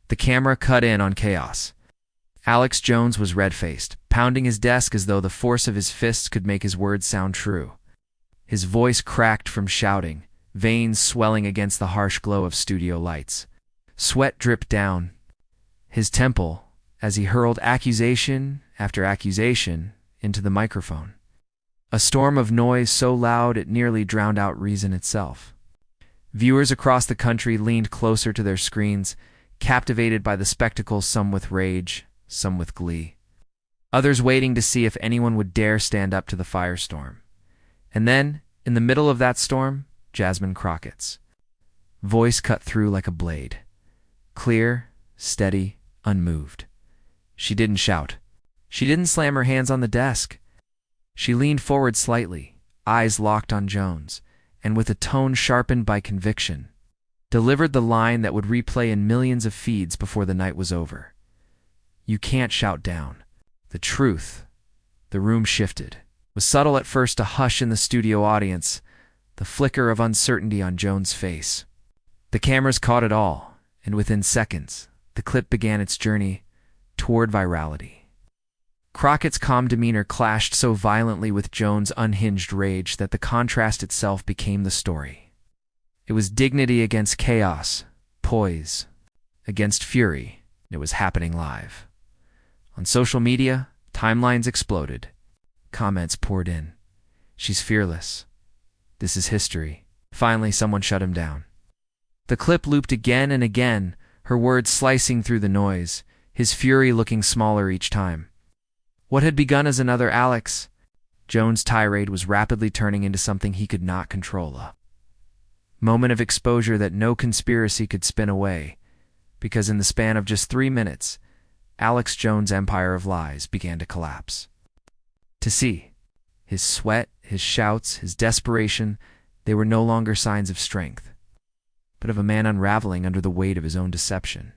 The camera cut in on chaos. Alex Jones was red-faced, pounding his desk as though the force of his fists could make his words sound true. His voice cracked from shouting, veins swelling against the harsh glow of studio lights. Sweat dripped down his temple as he hurled accusation after accusation into the microphone. A storm of noise so loud it nearly drowned out reason itself. Viewers across the country leaned closer to their screens, captivated by the spectacle, some with rage, some with glee. Others waiting to see if anyone would dare stand up to the firestorm. And then, in the middle of that storm, Jasmine Crockett's voice cut through like a blade. Clear, steady, unmoved. She didn't shout. She didn't slam her hands on the desk. She leaned forward slightly, eyes locked on Jones, and with a tone sharpened by conviction, delivered the line that would replay in millions of feeds before the night was over. You can't shout down. The truth. The room shifted. It was subtle at first, a hush in the studio audience, the flicker of uncertainty on Jones' face. The cameras caught it all, and within seconds, the clip began its journey toward virality. Crockett's calm demeanor clashed so violently with Jones' unhinged rage that the contrast itself became the story. It was dignity against chaos, poise against fury. It was happening live. On social media, timelines exploded. Comments poured in. She's fearless. This is history. Finally, someone shut him down. The clip looped again and again, her words slicing through the noise, his fury looking smaller each time. What had begun as another Alex Jones tirade was rapidly turning into something he could not control. A moment of exposure that no conspiracy could spin away, because in the span of just 3 minutes, Alex Jones' empire of lies began to collapse. To see, his sweat, his shouts, his desperation, they were no longer signs of strength, but of a man unraveling under the weight of his own deception.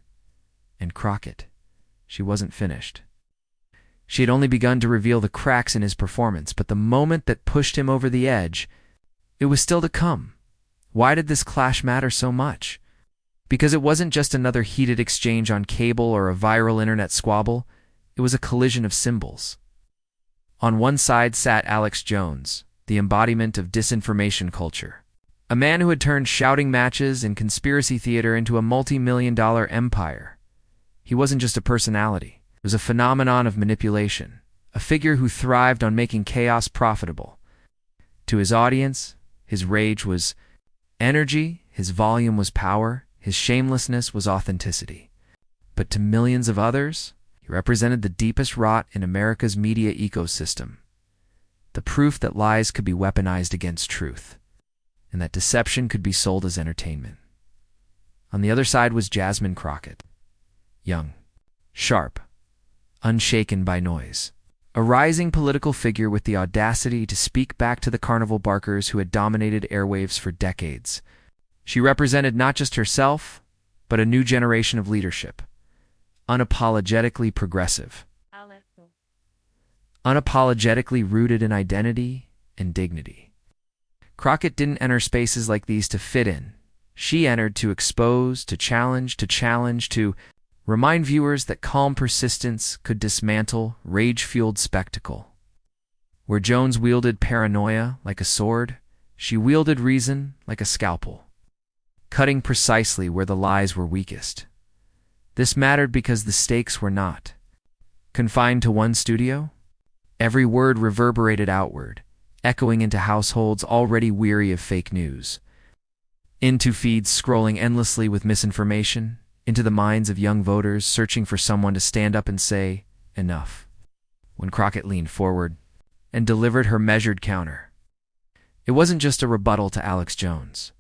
And Crockett, she wasn't finished. She had only begun to reveal the cracks in his performance, but the moment that pushed him over the edge, it was still to come. Why did this clash matter so much? Because it wasn't just another heated exchange on cable or a viral internet squabble, it was a collision of symbols. On one side sat Alex Jones, the embodiment of disinformation culture, a man who had turned shouting matches and conspiracy theater into a multi-million-dollar empire. He wasn't just a personality. It was a phenomenon of manipulation, a figure who thrived on making chaos profitable. To his audience, his rage was energy, his volume was power, his shamelessness was authenticity. But to millions of others, he represented the deepest rot in America's media ecosystem, the proof that lies could be weaponized against truth, and that deception could be sold as entertainment. On the other side was Jasmine Crockett, young, sharp, unshaken by noise. A rising political figure with the audacity to speak back to the carnival barkers who had dominated airwaves for decades. She represented not just herself, but a new generation of leadership. Unapologetically progressive. Unapologetically rooted in identity and dignity. Crockett didn't enter spaces like these to fit in. She entered to expose, to challenge, to remind viewers that calm persistence could dismantle rage-fueled spectacle. Where Jones wielded paranoia like a sword, she wielded reason like a scalpel, cutting precisely where the lies were weakest. This mattered because the stakes were not confined to one studio. Every word reverberated outward, echoing into households already weary of fake news, into feeds scrolling endlessly with misinformation, into the minds of young voters searching for someone to stand up and say, enough. When Crockett leaned forward and delivered her measured counter, it wasn't just a rebuttal to Alex Jones.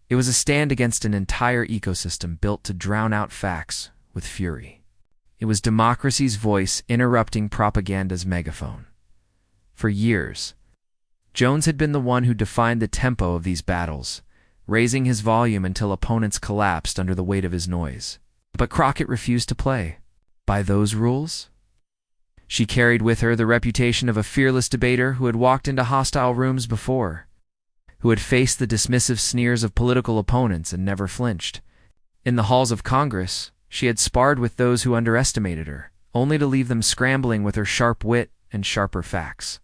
It was a stand against an entire ecosystem built to drown out facts with fury. It was democracy's voice interrupting propaganda's megaphone. For years, Jones had been the one who defined the tempo of these battles, raising his volume until opponents collapsed under the weight of his noise. But Crockett refused to play by those rules. She carried with her the reputation of a fearless debater who had walked into hostile rooms before, who had faced the dismissive sneers of political opponents and never flinched. In the halls of Congress, She had sparred with those who underestimated her, only to leave them scrambling with her sharp wit and sharper facts.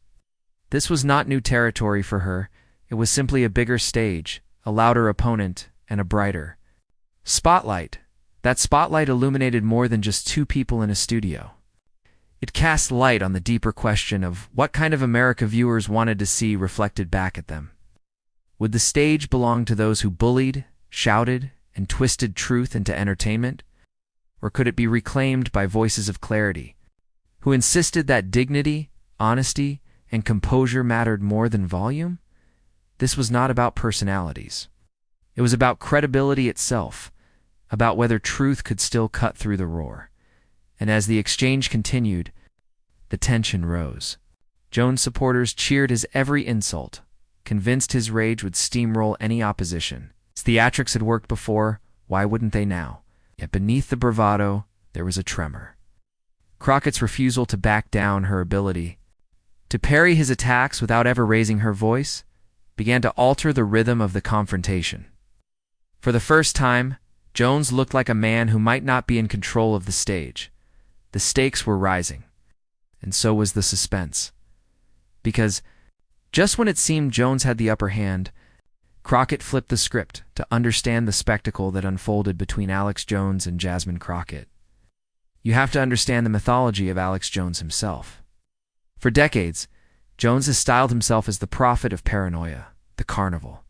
This was not new territory for her. It was simply a bigger stage, a louder opponent, and a brighter spotlight. That spotlight illuminated more than just two people in a studio. It cast light on the deeper question of what kind of America viewers wanted to see reflected back at them. Would the stage belong to those who bullied, shouted, and twisted truth into entertainment? Or could it be reclaimed by voices of clarity, who insisted that dignity, honesty, and composure mattered more than volume? This was not about personalities. It was about credibility itself, about whether truth could still cut through the roar. And as the exchange continued, the tension rose. Jones' supporters cheered his every insult, convinced his rage would steamroll any opposition. His theatrics had worked before, why wouldn't they now? Yet beneath the bravado, there was a tremor. Crockett's refusal to back down, her ability to parry his attacks without ever raising her voice, began to alter the rhythm of the confrontation. For the first time, Jones looked like a man who might not be in control of the stage. The stakes were rising, and so was the suspense. Because just when it seemed Jones had the upper hand, Crockett flipped the script to understand the spectacle that unfolded between Alex Jones and Jasmine Crockett. You have to understand the mythology of Alex Jones himself. For decades, Jones has styled himself as the prophet of paranoia, the carnival,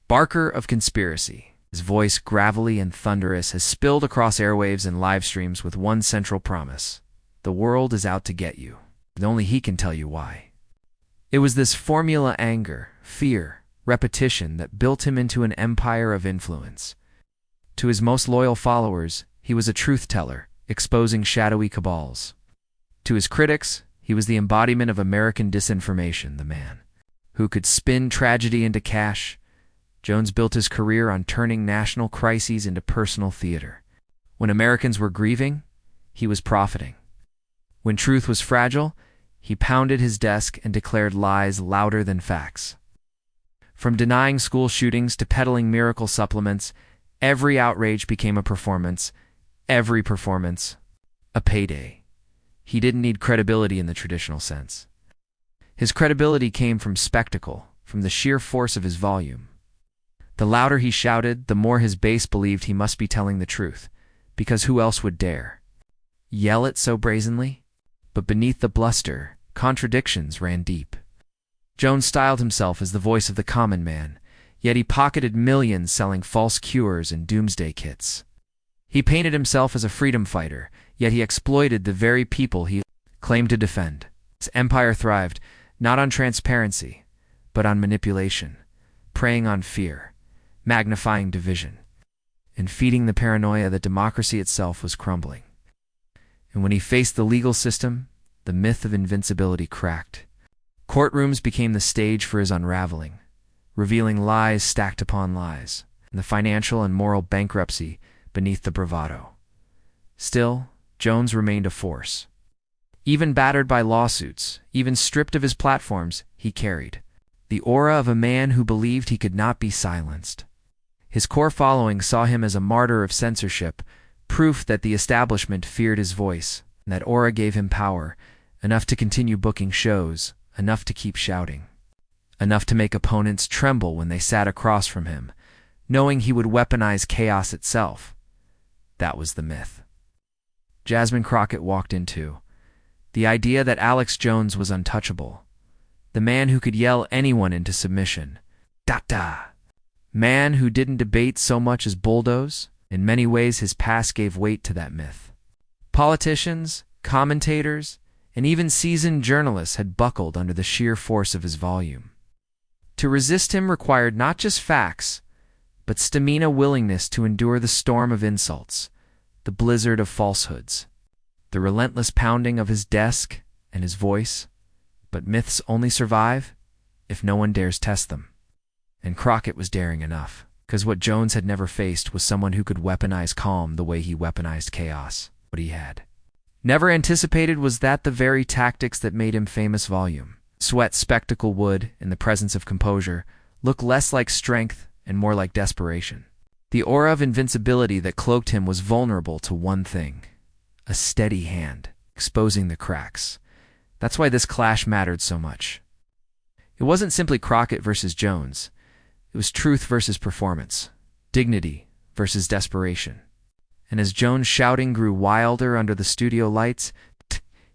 barker of conspiracy. His voice, gravelly and thunderous, has spilled across airwaves and live streams with one central promise: the world is out to get you, and only he can tell you why. It was this formula: anger, fear, repetition, that built him into an empire of influence. To his most loyal followers, he was a truth-teller, exposing shadowy cabals. To his critics, he was the embodiment of American disinformation, the man who could spin tragedy into cash. Jones built his career on turning national crises into personal theater. When Americans were grieving, he was profiting. When truth was fragile, he pounded his desk and declared lies louder than facts. From denying school shootings to peddling miracle supplements, every outrage became a performance, every performance a payday. He didn't need credibility in the traditional sense. His credibility came from spectacle, from the sheer force of his volume. The louder he shouted, the more his base believed he must be telling the truth, because who else would dare yell it so brazenly? But beneath the bluster, contradictions ran deep. Jones styled himself as the voice of the common man, yet he pocketed millions selling false cures and doomsday kits. He painted himself as a freedom fighter, yet he exploited the very people he claimed to defend. His empire thrived not on transparency, but on manipulation, preying on fear, magnifying division, and feeding the paranoia that democracy itself was crumbling. And when he faced the legal system, the myth of invincibility cracked. Courtrooms became the stage for his unraveling, revealing lies stacked upon lies, and the financial and moral bankruptcy beneath the bravado. Still, Jones remained a force. Even battered by lawsuits, even stripped of his platforms, he carried the aura of a man who believed he could not be silenced. His core following saw him as a martyr of censorship, proof that the establishment feared his voice, and that aura gave him power, enough to continue booking shows, enough to keep shouting, enough to make opponents tremble when they sat across from him, knowing he would weaponize chaos itself. That was the myth Jasmine Crockett walked into. The idea that Alex Jones was untouchable, the man who could yell anyone into submission. Da-da! Man who didn't debate so much as bulldoze. In many ways, his past gave weight to that myth. Politicians, commentators, and even seasoned journalists had buckled under the sheer force of his volume. To resist him required not just facts, but stamina, willingness to endure the storm of insults, the blizzard of falsehoods, the relentless pounding of his desk and his voice. But myths only survive if no one dares test them. And Crockett was daring enough, because what Jones had never faced was someone who could weaponize calm the way he weaponized chaos. What he had never anticipated was that the very tactics that made him famous volume, sweat spectacle, would, in the presence of composure, look less like strength and more like desperation. The aura of invincibility that cloaked him was vulnerable to one thing: a steady hand, exposing the cracks. That's why this clash mattered so much. It wasn't simply Crockett versus Jones. It was truth versus performance, dignity versus desperation. And as Jones' shouting grew wilder under the studio lights,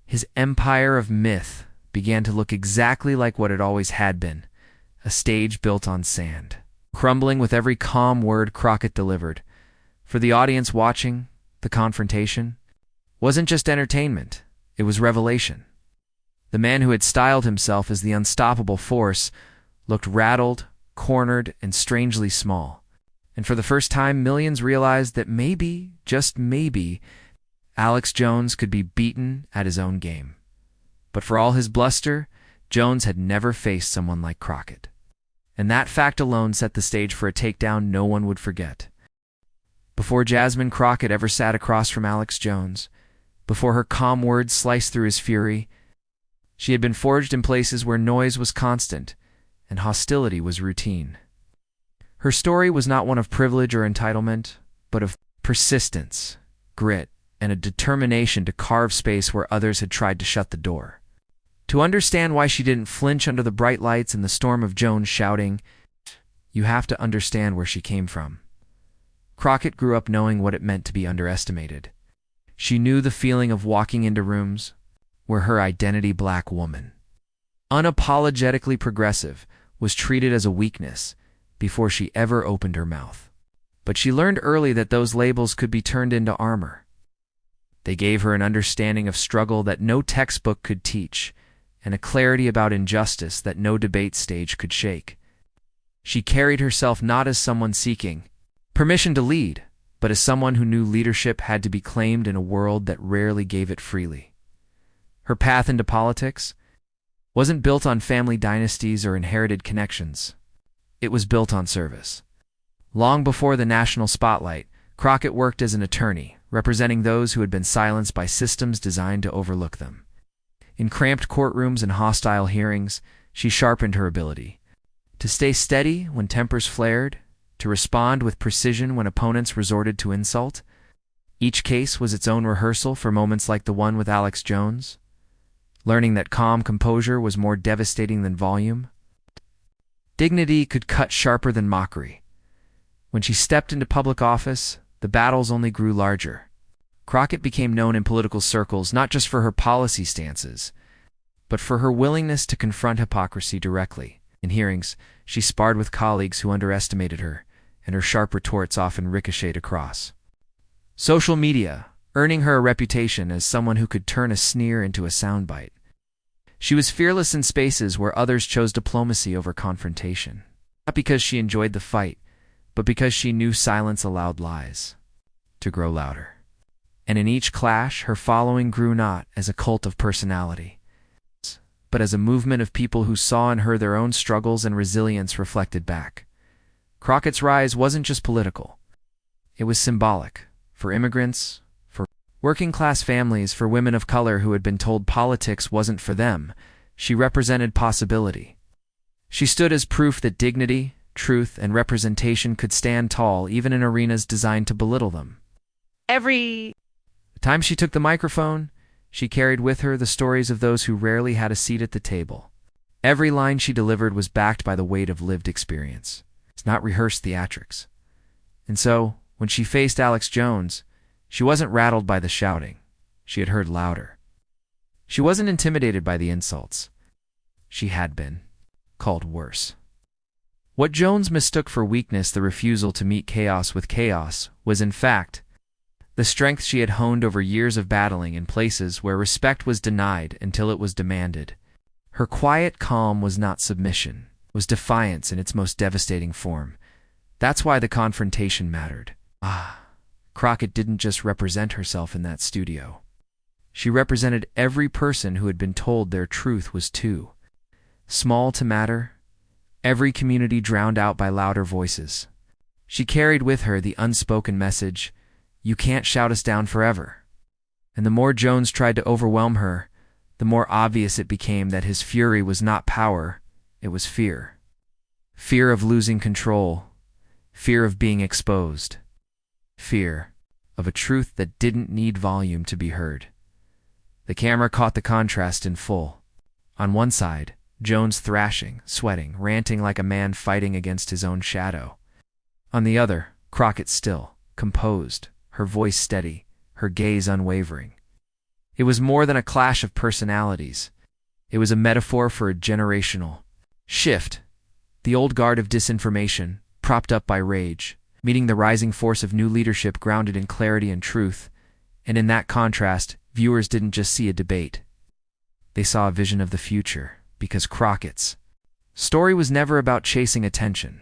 his empire of myth began to look exactly like what it always had been: a stage built on sand, crumbling with every calm word Crockett delivered. For the audience watching, the confrontation wasn't just entertainment, it was revelation. The man who had styled himself as the unstoppable force looked rattled, cornered, and strangely small. And for the first time, millions realized that maybe, just maybe, Alex Jones could be beaten at his own game. But for all his bluster, Jones had never faced someone like Crockett. And that fact alone set the stage for a takedown no one would forget. Before Jasmine Crockett ever sat across from Alex Jones, before her calm words sliced through his fury, she had been forged in places where noise was constant and hostility was routine. Her story was not one of privilege or entitlement, but of persistence, grit, and a determination to carve space where others had tried to shut the door. To understand why she didn't flinch under the bright lights and the storm of Jones shouting, you have to understand where she came from. Crockett grew up knowing what it meant to be underestimated. She knew the feeling of walking into rooms where her identity black woman, unapologetically progressive, was treated as a weakness before she ever opened her mouth. But she learned early that those labels could be turned into armor. They gave her an understanding of struggle that no textbook could teach, and a clarity about injustice that no debate stage could shake. She carried herself not as someone seeking permission to lead, but as someone who knew leadership had to be claimed in a world that rarely gave it freely. Her path into politics wasn't built on family dynasties or inherited connections. It was built on service. Long before the national spotlight, Crockett worked as an attorney, representing those who had been silenced by systems designed to overlook them. In cramped courtrooms and hostile hearings, she sharpened her ability to stay steady when tempers flared, to respond with precision when opponents resorted to insult. Each case was its own rehearsal for moments like the one with Alex Jones, learning that calm composure was more devastating than volume. Dignity could cut sharper than mockery. When she stepped into public office, the battles only grew larger. Crockett became known in political circles not just for her policy stances, but for her willingness to confront hypocrisy directly. In hearings, she sparred with colleagues who underestimated her, and her sharp retorts often ricocheted across social media, earning her a reputation as someone who could turn a sneer into a soundbite. She was fearless in spaces where others chose diplomacy over confrontation, not because she enjoyed the fight, but because she knew silence allowed lies to grow louder. And in each clash, her following grew not as a cult of personality, but as a movement of people who saw in her their own struggles and resilience reflected back. Crockett's rise wasn't just political. It was symbolic for immigrants, for working-class families, for women of color who had been told politics wasn't for them. She represented possibility. She stood as proof that dignity, truth, and representation could stand tall even in arenas designed to belittle them. Every time she took the microphone, she carried with her the stories of those who rarely had a seat at the table. Every line she delivered was backed by the weight of lived experience. It's not rehearsed theatrics. And so, when she faced Alex Jones, she wasn't rattled by the shouting. She had heard louder. She wasn't intimidated by the insults. She had been called worse. What Jones mistook for weakness, the refusal to meet chaos with chaos, was in fact the strength she had honed over years of battling in places where respect was denied until it was demanded. Her quiet calm was not submission, it was defiance in its most devastating form. That's why the confrontation mattered. Crockett didn't just represent herself in that studio. She represented every person who had been told their truth was too small to matter, every community drowned out by louder voices. She carried with her the unspoken message, "You can't shout us down forever." And the more Jones tried to overwhelm her, the more obvious it became that his fury was not power, it was fear. Fear of losing control. fear of being exposed, fear of a truth that didn't need volume to be heard. The camera caught the contrast in full. On one side, Jones thrashing, sweating, ranting like a man fighting against his own shadow. On the other, Crockett still, composed, her voice steady, her gaze unwavering. It was more than a clash of personalities. It was a metaphor for a generational shift. The old guard of disinformation, propped up by rage, meeting the rising force of new leadership grounded in clarity and truth. And in that contrast, viewers didn't just see a debate. They saw a vision of the future, because Crockett's story was never about chasing attention.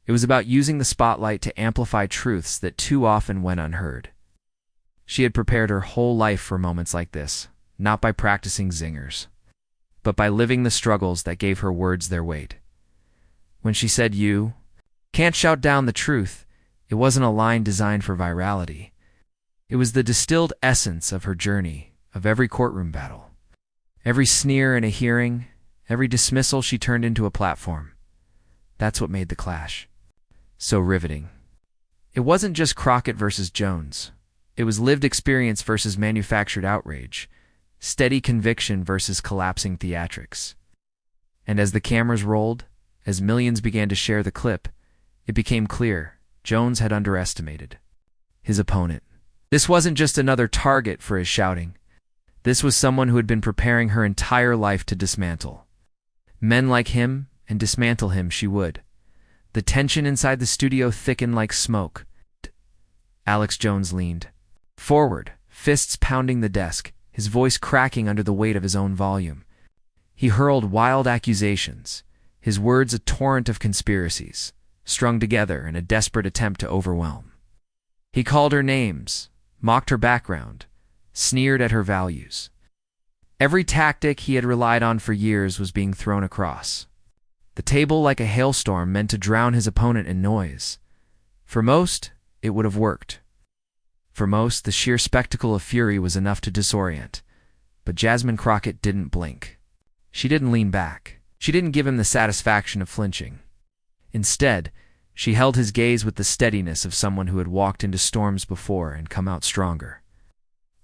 It was about using the spotlight to amplify truths that too often went unheard. She had prepared her whole life for moments like this, not by practicing zingers, but by living the struggles that gave her words their weight. When she said, "You can't shout down the truth," it wasn't a line designed for virality. It was the distilled essence of her journey, of every courtroom battle. Every sneer in a hearing, every dismissal she turned into a platform. That's what made the clash so riveting. It wasn't just Crockett versus Jones. It was lived experience versus manufactured outrage, steady conviction versus collapsing theatrics. And as the cameras rolled, as millions began to share the clip, it became clear Jones had underestimated his opponent. This wasn't just another target for his shouting. This was someone who had been preparing her entire life to dismantle. Men like him, and dismantle him she would. The tension inside the studio thickened like smoke. Alex Jones leaned forward, fists pounding the desk, his voice cracking under the weight of his own volume. He hurled wild accusations, his words a torrent of conspiracies, strung together in a desperate attempt to overwhelm. He called her names, mocked her background, sneered at her values. Every tactic he had relied on for years was being thrown across. The table, like a hailstorm, meant to drown his opponent in noise. For most, it would have worked. For most, the sheer spectacle of fury was enough to disorient. But Jasmine Crockett didn't blink. She didn't lean back. She didn't give him the satisfaction of flinching. Instead, she held his gaze with the steadiness of someone who had walked into storms before and come out stronger.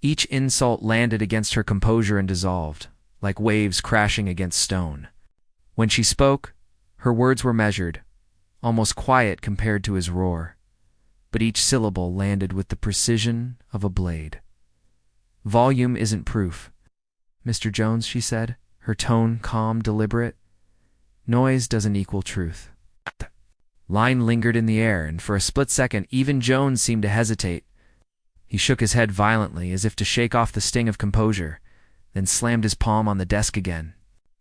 Each insult landed against her composure and dissolved, like waves crashing against stone. When she spoke, her words were measured, almost quiet compared to his roar, but each syllable landed with the precision of a blade. "Volume isn't proof, Mr. Jones," she said, her tone calm, deliberate. "Noise doesn't equal truth." The line lingered in the air, and for a split second even Jones seemed to hesitate. He shook his head violently, as if to shake off the sting of composure, then slammed his palm on the desk again.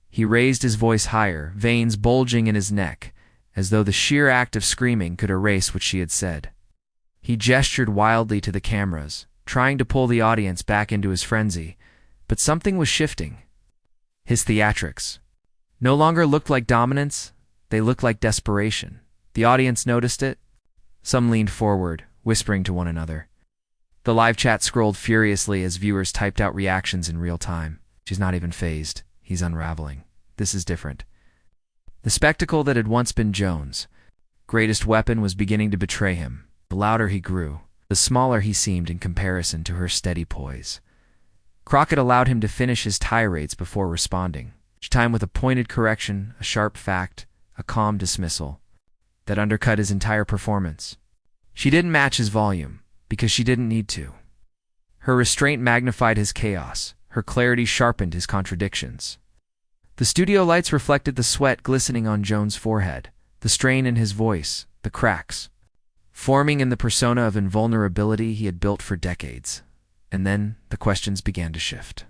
He raised his voice higher, veins bulging in his neck, as though the sheer act of screaming could erase what she had said. He gestured wildly to the cameras, trying to pull the audience back into his frenzy, but something was shifting. His theatrics no longer looked like dominance, they looked like desperation. The audience noticed it. Some leaned forward, whispering to one another. The live chat scrolled furiously as viewers typed out reactions in real time. "She's not even phased. He's unraveling. This is different." The spectacle that had once been Jones' greatest weapon was beginning to betray him. The louder he grew, the smaller he seemed in comparison to her steady poise. Crockett allowed him to finish his tirades before responding, each time with a pointed correction, a sharp fact, a calm dismissal, that undercut his entire performance. She didn't match his volume, because she didn't need to. Her restraint magnified his chaos, her clarity sharpened his contradictions. The studio lights reflected the sweat glistening on Jones' forehead, the strain in his voice, the cracks, forming in the persona of invulnerability he had built for decades. And then the questions began to shift.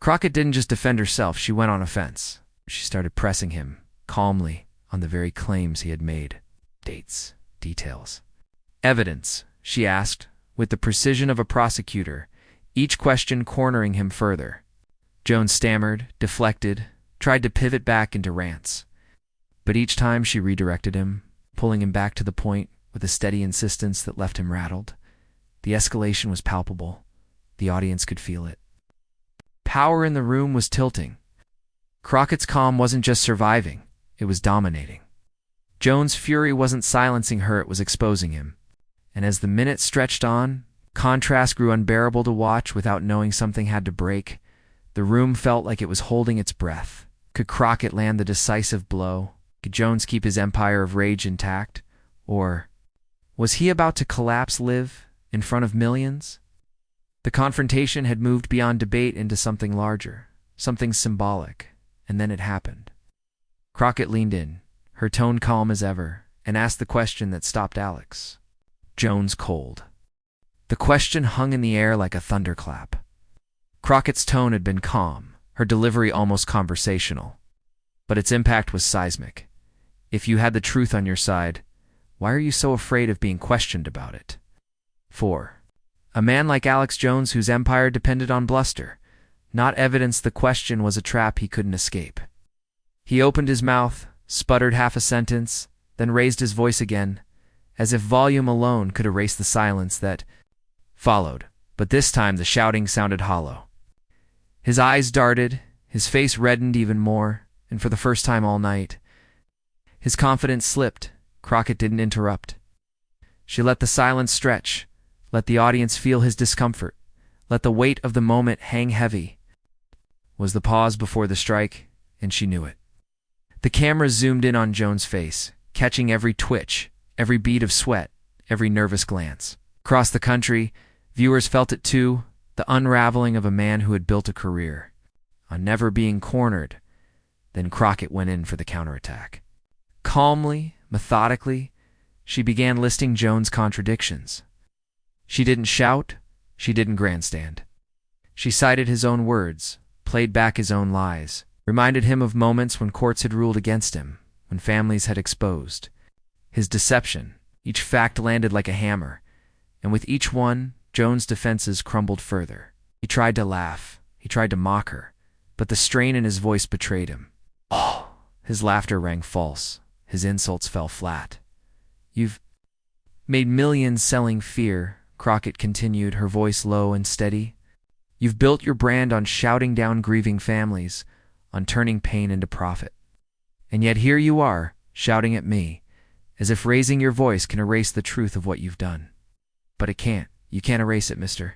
Crockett didn't just defend herself, she went on offense. She started pressing him, calmly, on the very claims he had made. Dates, details, evidence, she asked, with the precision of a prosecutor, each question cornering him further. Jones stammered, deflected, tried to pivot back into rants. But each time she redirected him, pulling him back to the point with a steady insistence that left him rattled. The escalation was palpable. The audience could feel it. Power in the room was tilting. Crockett's calm wasn't just surviving, it was dominating. Jones' fury wasn't silencing her, it was exposing him. And as the minutes stretched on, contrast grew unbearable to watch. Without knowing, something had to break. The room felt like it was holding its breath. Could Crockett land the decisive blow? Could Jones keep his empire of rage intact? Or was he about to collapse live in front of millions? The confrontation had moved beyond debate into something larger, something symbolic, and then it happened. Crockett leaned in, her tone calm as ever, and asked the question that stopped Alex. Jones cold. The question hung in the air like a thunderclap. Crockett's tone had been calm, her delivery almost conversational, but its impact was seismic. If you had the truth on your side, why are you so afraid of being questioned about it? 4. A man like Alex Jones, whose empire depended on bluster, not evidence. The question was a trap he couldn't escape. He opened his mouth, sputtered half a sentence, then raised his voice again, as if volume alone could erase the silence that followed, but this time the shouting sounded hollow. His eyes darted, his face reddened even more, and for the first time all night, his confidence slipped. Crockett didn't interrupt. She let the silence stretch, let the audience feel his discomfort, let the weight of the moment hang heavy. Was the pause before the strike, and she knew it. The camera zoomed in on Jones' face, catching every twitch, every bead of sweat, every nervous glance. Across the country, viewers felt it too, the unraveling of a man who had built a career on never being cornered. Then Crockett went in for the counterattack. Calmly, methodically, she began listing Jones' contradictions. She didn't shout, she didn't grandstand. She cited his own words, played back his own lies, reminded him of moments when courts had ruled against him, when families had exposed his deception. Each fact landed like a hammer, and with each one, Jones' defenses crumbled further. He tried to laugh, he tried to mock her, but the strain in his voice betrayed him. Oh! His laughter rang false, his insults fell flat. You've made millions selling fear, Crockett continued, her voice low and steady. You've built your brand on shouting down grieving families, on turning pain into profit. And yet here you are, shouting at me, as if raising your voice can erase the truth of what you've done. But it can't. You can't erase it, Mr.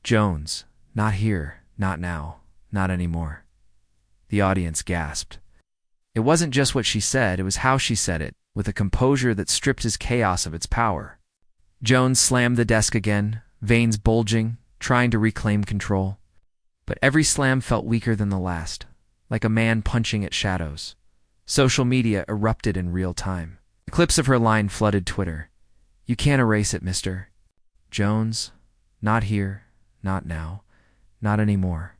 Jones. Not here, not now, not anymore. The audience gasped. It wasn't just what she said, it was how she said it, with a composure that stripped his chaos of its power. Jones slammed the desk again, veins bulging, trying to reclaim control. But every slam felt weaker than the last, like a man punching at shadows. Social media erupted in real time. Clips of her line flooded Twitter. You can't erase it, Mr. Jones. Not here, not now, not anymore.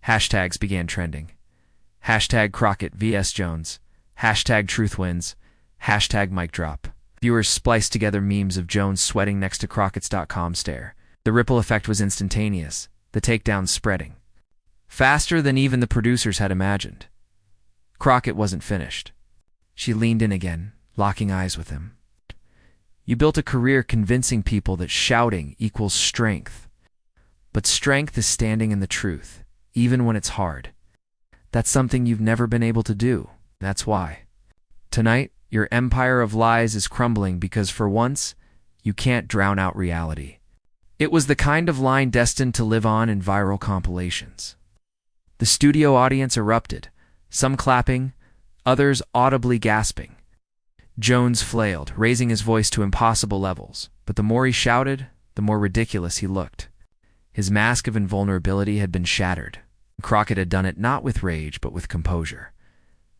Hashtags began trending. Hashtag Crockett vs. Jones. Hashtag Truth Wins. Hashtag Mic Drop. Viewers spliced together memes of Jones sweating next to Crockett's.com stare. The ripple effect was instantaneous, the takedowns spreading. Faster than even the producers had imagined. Crockett wasn't finished. She leaned in again, locking eyes with him. You built a career convincing people that shouting equals strength. But strength is standing in the truth, even when it's hard. That's something you've never been able to do. That's why. Tonight, your empire of lies is crumbling because for once, you can't drown out reality. It was the kind of line destined to live on in viral compilations. The studio audience erupted, some clapping, others audibly gasping. Jones flailed, raising his voice to impossible levels, but the more he shouted, the more ridiculous he looked. His mask of invulnerability had been shattered. Crockett had done it not with rage, but with composure.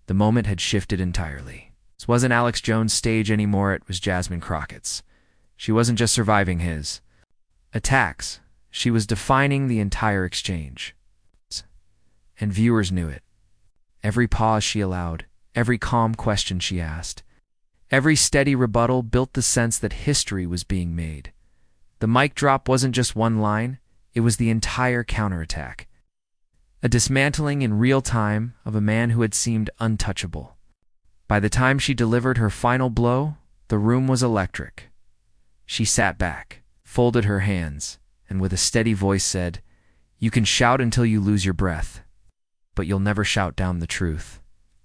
The moment had shifted entirely. This wasn't Alex Jones' stage anymore, it was Jasmine Crockett's. She wasn't just surviving his attacks, she was defining the entire exchange. And viewers knew it. Every pause she allowed, every calm question she asked, every steady rebuttal built the sense that history was being made. The mic drop wasn't just one line, it was the entire counterattack. A dismantling in real time of a man who had seemed untouchable. By the time she delivered her final blow, the room was electric. She sat back, folded her hands, and with a steady voice said, "You can shout until you lose your breath, but you'll never shout down the truth,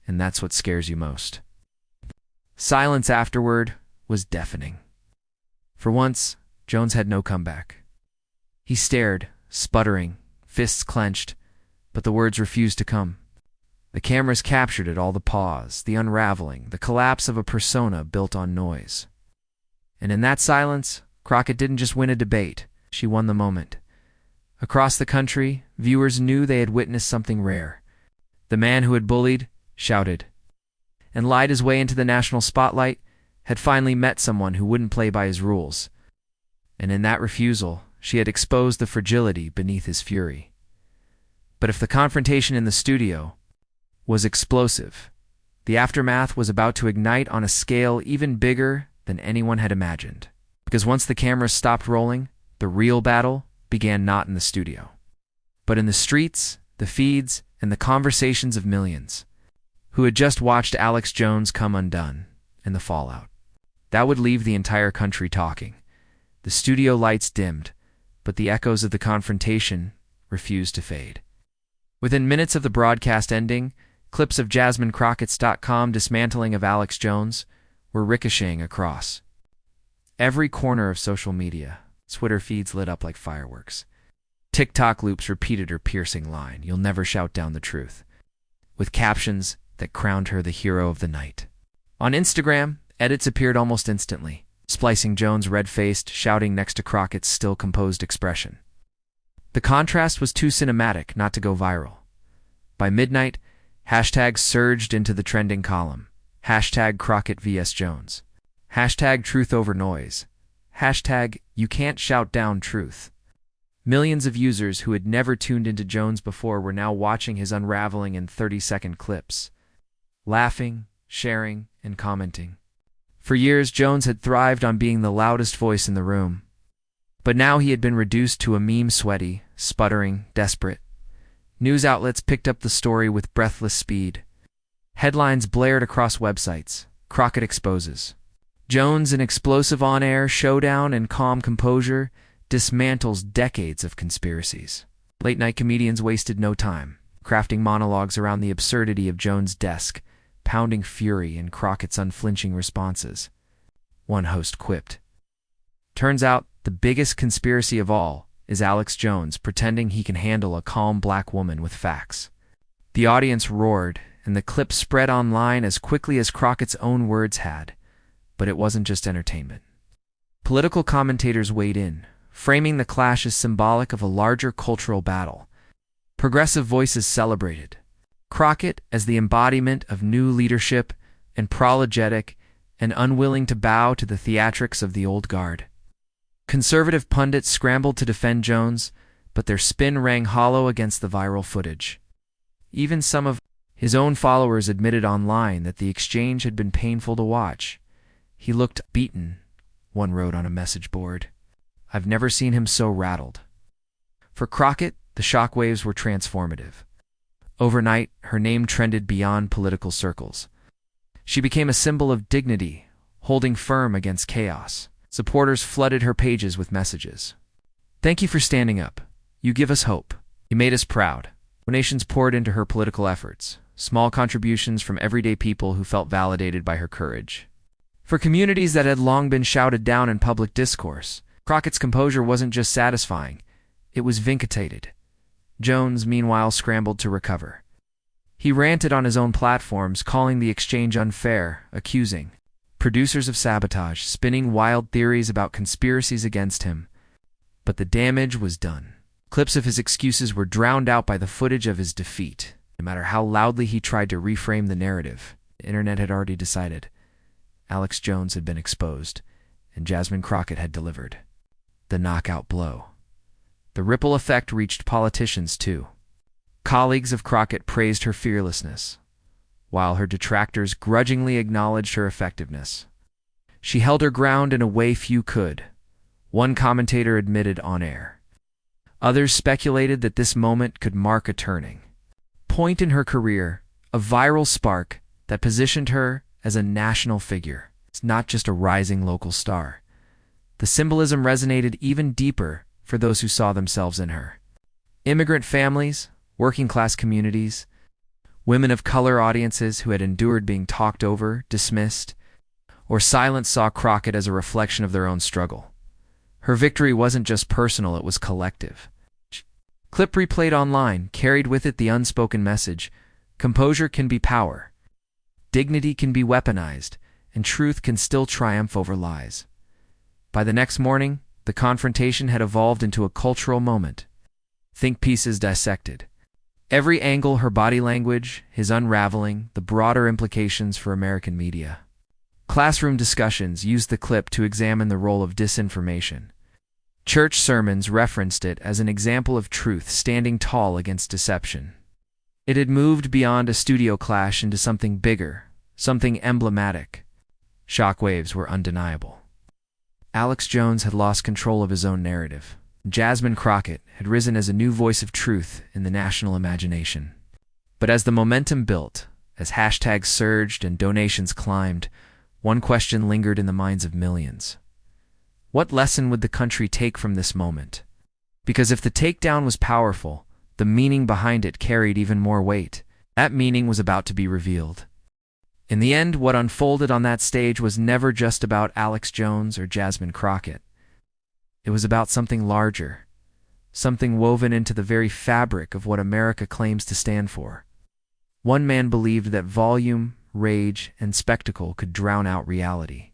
and that's what scares you most." Silence afterward was deafening. For once, Jones had no comeback. He stared, sputtering, fists clenched, but the words refused to come. The cameras captured it all, the pause, the unraveling, the collapse of a persona built on noise. And in that silence, Crockett didn't just win a debate, she won the moment. Across the country, viewers knew they had witnessed something rare. The man who had bullied, shouted, and lied his way into the national spotlight had finally met someone who wouldn't play by his rules. And in that refusal, she had exposed the fragility beneath his fury. But if the confrontation in the studio was explosive, the aftermath was about to ignite on a scale even bigger than anyone had imagined. Because once the cameras stopped rolling, the real battle began not in the studio, but in the streets, the feeds, and the conversations of millions who had just watched Alex Jones come undone and the fallout. That would leave the entire country talking. The studio lights dimmed, but the echoes of the confrontation refused to fade. Within minutes of the broadcast ending, clips of JasmineCrockett's.com dismantling of Alex Jones were ricocheting across every corner of social media. Twitter feeds lit up like fireworks. TikTok loops repeated her piercing line, "You'll never shout down the truth," with captions that crowned her the hero of the night. On Instagram, edits appeared almost instantly, splicing Jones' red-faced, shouting next to Crockett's still composed expression. The contrast was too cinematic not to go viral. By midnight, hashtags surged into the trending column. Hashtag Crockett vs. Jones. Hashtag truth over noise. Hashtag you can't shout down truth. Millions of users who had never tuned into Jones before were now watching his unraveling in 30-second clips, laughing, sharing, and commenting. For years, Jones had thrived on being the loudest voice in the room. But now he had been reduced to a meme, sweaty, sputtering, desperate. News outlets picked up the story with breathless speed. Headlines blared across websites. Crockett exposes. Jones, in explosive on-air showdown and calm composure, dismantles decades of conspiracies. Late-night comedians wasted no time, crafting monologues around the absurdity of Jones' desk, pounding fury in Crockett's unflinching responses. One host quipped, "Turns out the biggest conspiracy of all is Alex Jones pretending he can handle a calm black woman with facts." The audience roared, and the clip spread online as quickly as Crockett's own words had. But it wasn't just entertainment. Political commentators weighed in, framing the clash as symbolic of a larger cultural battle. Progressive voices celebrated Crockett as the embodiment of new leadership, and apologetic and unwilling to bow to the theatrics of the old guard. Conservative pundits scrambled to defend Jones, but their spin rang hollow against the viral footage. Even some of his own followers admitted online that the exchange had been painful to watch. "He looked beaten," one wrote on a message board. "I've never seen him so rattled." For Crockett, the shockwaves were transformative. Overnight, her name trended beyond political circles. She became a symbol of dignity, holding firm against chaos. Supporters flooded her pages with messages. "Thank you for standing up. You give us hope. You made us proud." Donations poured into her political efforts, small contributions from everyday people who felt validated by her courage. For communities that had long been shouted down in public discourse, Crockett's composure wasn't just satisfying, it was vindicated. Jones, meanwhile, scrambled to recover. He ranted on his own platforms, calling the exchange unfair, accusing producers of sabotage, spinning wild theories about conspiracies against him. But the damage was done. Clips of his excuses were drowned out by the footage of his defeat. No matter how loudly he tried to reframe the narrative, the internet had already decided. Alex Jones had been exposed, and Jasmine Crockett had delivered the knockout blow. The ripple effect reached politicians, too. Colleagues of Crockett praised her fearlessness, while her detractors grudgingly acknowledged her effectiveness. She held her ground in a way few could, one commentator admitted on air. Others speculated that this moment could mark a turning point in her career, a viral spark that positioned her as a national figure. It's not just a rising local star. The symbolism resonated even deeper for those who saw themselves in her. Immigrant families, working-class communities, women of color audiences who had endured being talked over, dismissed, or silence saw Crockett as a reflection of their own struggle. Her victory wasn't just personal, it was collective. Clip replayed online carried with it the unspoken message: composure can be power, dignity can be weaponized, and truth can still triumph over lies. By the next morning, the confrontation had evolved into a cultural moment. Think pieces dissected. Every angle, her body language, his unraveling, the broader implications for American media. Classroom discussions used the clip to examine the role of disinformation. Church sermons referenced it as an example of truth standing tall against deception. It had moved beyond a studio clash into something bigger, something emblematic. Shockwaves were undeniable. Alex Jones had lost control of his own narrative. Jasmine Crockett had risen as a new voice of truth in the national imagination. But as the momentum built, as hashtags surged and donations climbed, one question lingered in the minds of millions. What lesson would the country take from this moment? Because if the takedown was powerful, the meaning behind it carried even more weight. That meaning was about to be revealed. In the end, what unfolded on that stage was never just about Alex Jones or Jasmine Crockett. It was about something larger, something woven into the very fabric of what America claims to stand for. One man believed that volume, rage, and spectacle could drown out reality.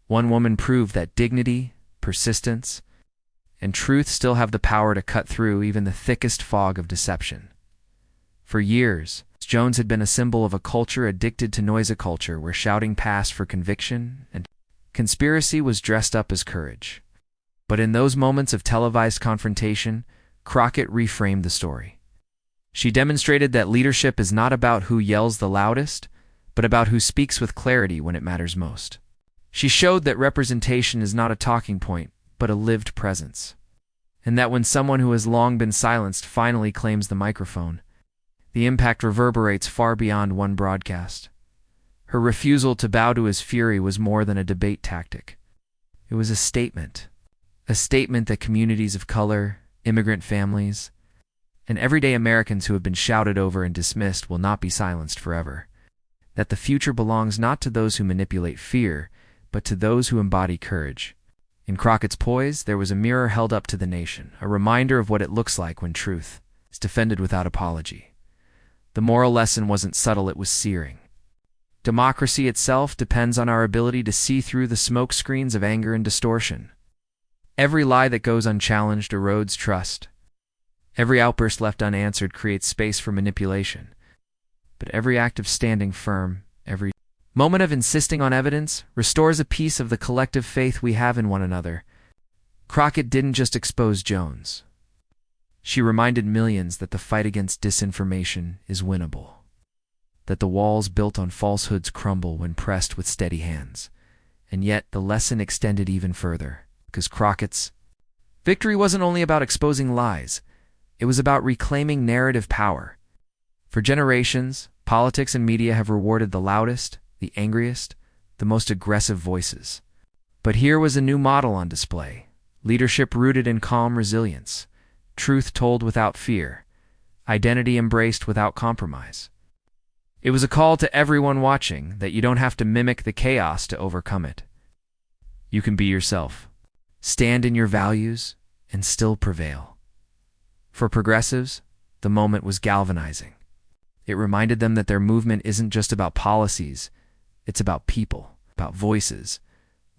One woman proved that dignity, persistence, and truth still have the power to cut through even the thickest fog of deception. For years, Jones had been a symbol of a culture addicted to noise-a-culture where shouting passed for conviction and conspiracy was dressed up as courage. But in those moments of televised confrontation, Crockett reframed the story. She demonstrated that leadership is not about who yells the loudest, but about who speaks with clarity when it matters most. She showed that representation is not a talking point, but a lived presence. And that when someone who has long been silenced finally claims the microphone, the impact reverberates far beyond one broadcast. Her refusal to bow to his fury was more than a debate tactic. It was a statement that communities of color, immigrant families, and everyday Americans who have been shouted over and dismissed will not be silenced forever. That the future belongs not to those who manipulate fear, but to those who embody courage. In Crockett's poise, there was a mirror held up to the nation, a reminder of what it looks like when truth is defended without apology. The moral lesson wasn't subtle, it was searing. Democracy itself depends on our ability to see through the smoke screens of anger and distortion. Every lie that goes unchallenged erodes trust. Every outburst left unanswered creates space for manipulation. But every act of standing firm, every moment of insisting on evidence, restores a piece of the collective faith we have in one another. Crockett didn't just expose Jones. She reminded millions that the fight against disinformation is winnable. That the walls built on falsehoods crumble when pressed with steady hands. And yet the lesson extended even further. Because Crockett's victory wasn't only about exposing lies, it was about reclaiming narrative power. For generations, politics and media have rewarded the loudest, the angriest, the most aggressive voices. But here was a new model on display: leadership rooted in calm resilience, truth told without fear, identity embraced without compromise. It was a call to everyone watching that you don't have to mimic the chaos to overcome it. You can be yourself. Stand in your values, and still prevail. For progressives, the moment was galvanizing. It reminded them that their movement isn't just about policies, it's about people, about voices,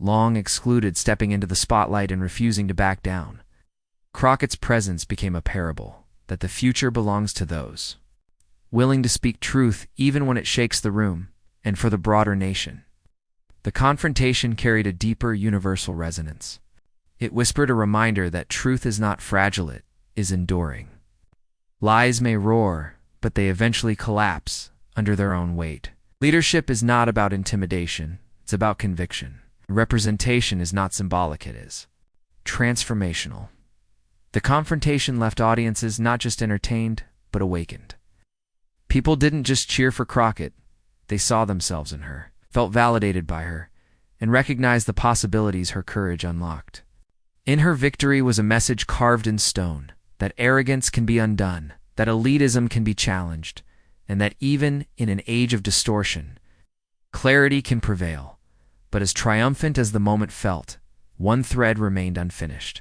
long excluded stepping into the spotlight and refusing to back down. Crockett's presence became a parable, that the future belongs to those willing to speak truth even when it shakes the room, and for the broader nation. The confrontation carried a deeper universal resonance. It whispered a reminder that truth is not fragile, it is enduring. Lies may roar, but they eventually collapse under their own weight. Leadership is not about intimidation, it's about conviction. Representation is not symbolic, it is transformational. The confrontation left audiences not just entertained, but awakened. People didn't just cheer for Crockett, they saw themselves in her, felt validated by her, and recognized the possibilities her courage unlocked. In her victory was a message carved in stone, that arrogance can be undone, that elitism can be challenged, and that even in an age of distortion, clarity can prevail. But as triumphant as the moment felt, one thread remained unfinished.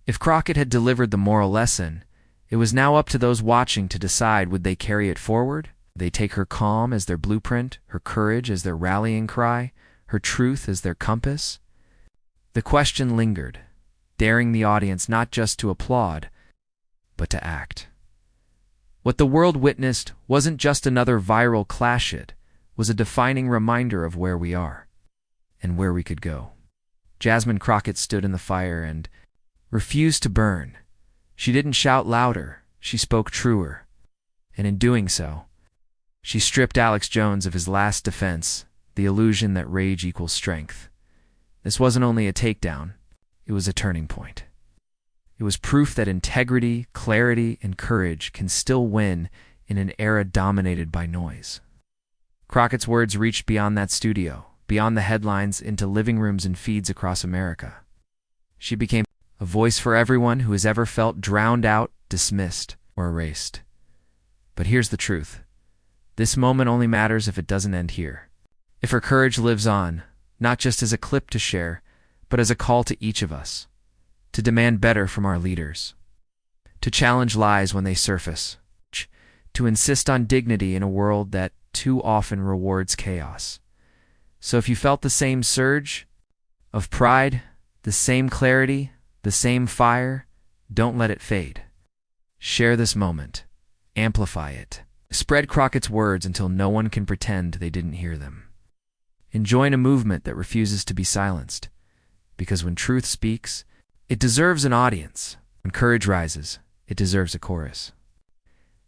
If Crockett had delivered the moral lesson, it was now up to those watching to decide, would they carry it forward? Would they take her calm as their blueprint, her courage as their rallying cry, her truth as their compass? The question lingered, daring the audience not just to applaud, but to act. What the world witnessed wasn't just another viral clash, it was a defining reminder of where we are and where we could go. Jasmine Crockett stood in the fire and refused to burn. She didn't shout louder, she spoke truer. And in doing so, she stripped Alex Jones of his last defense, the illusion that rage equals strength. This wasn't only a takedown, it was a turning point. It was proof that integrity, clarity, and courage can still win in an era dominated by noise. Crockett's words reached beyond that studio, beyond the headlines, into living rooms and feeds across America. She became a voice for everyone who has ever felt drowned out, dismissed, or erased. But here's the truth. This moment only matters if it doesn't end here. If her courage lives on, not just as a clip to share, but as a call to each of us, to demand better from our leaders, to challenge lies when they surface, to insist on dignity in a world that too often rewards chaos. So if you felt the same surge of pride, the same clarity, the same fire, don't let it fade. Share this moment. Amplify it. Spread Crockett's words until no one can pretend they didn't hear them. And join a movement that refuses to be silenced. Because when truth speaks, it deserves an audience. When courage rises, it deserves a chorus.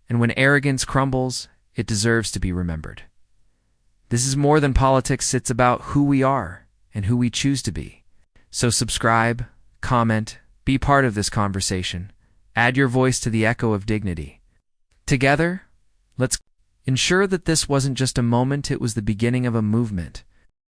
And when arrogance crumbles, it deserves to be remembered. This is more than politics, it's about who we are and who we choose to be. So subscribe, comment, be part of this conversation. Add your voice to the echo of dignity. Together, let's ensure that this wasn't just a moment, it was the beginning of a movement.